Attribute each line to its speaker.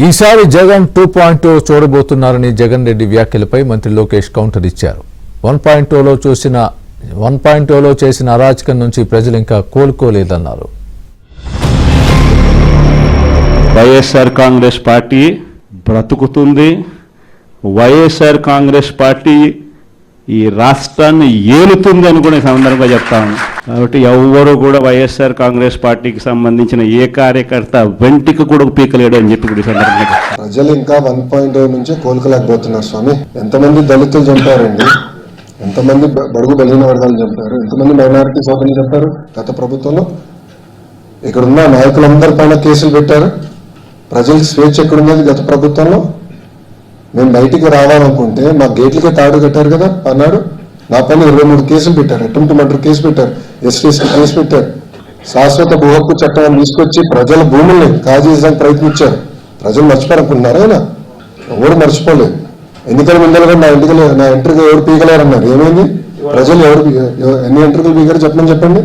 Speaker 1: ఈసారి జగన్ 2.0 చూడబోతున్నారని జగన్ రెడ్డి వ్యాఖ్యలపై మంత్రి లోకేష్ కౌంటర్ ఇచ్చారు. 1.0లో చేసిన అరాచకం నుంచి ప్రజలు ఇంకా కోలుకోలేదన్నారు.
Speaker 2: వైఎస్ఆర్ కాంగ్రెస్ పార్టీ బ్రతుకుతుంది. వైఎస్ఆర్ కాంగ్రెస్ పార్టీ ఈ రాష్ట్రాన్ని ఏలుతుంది అని కూడా సందర్భంగా చెప్తాను. కాబట్టి ఎవరు కూడా వైఎస్ఆర్ కాంగ్రెస్ పార్టీకి సంబంధించిన ఏ కార్యకర్త వెంటికి కూడా పీకలేడు అని చెప్పి కూడా సందర్భంగా
Speaker 3: ప్రజలు ఇంకా 1.0 నుంచే కోలుకోలేకపోతున్నారు స్వామి. ఎంతమంది దళితులు చంపారండి, ఎంతమంది బడుగు బలహీన వర్గాలు చంపారు, ఎంతమంది మైనారిటీ సోదరులు చంపారు గత ప్రభుత్వంలో. ఇక్కడున్న నాయకులందరి పైన కేసులు పెట్టారు. ప్రజలకు స్వేచ్ఛ ఎక్కడున్నది గత ప్రభుత్వంలో. మేము బయటికి రావాలనుకుంటే మా గేట్లకే తాడు కట్టారు కదా అన్నాడు. నా పైన 23 కేసులు పెట్టారు, అటెంప్ట్ మర్డర్ కేసు పెట్టారు, ఎస్టీసీ కేసు పెట్టారు. శాశ్వత భూ హక్కు చట్టాన్ని తీసుకొచ్చి ప్రజల భూముల్ని కాజేయడానికి ప్రయత్నించారు. ప్రజలు మర్చిపోరనుకుంటున్నారా? ఆయన ఎవరు మర్చిపోలేదు. ఎన్నికల ముందర కూడా నా ఎంట్రీకి ఎవరు పీకలేరన్నారు. ఏమైంది? ప్రజలు ఎన్ని ఎంట్రీలు పీకారు చెప్పండి.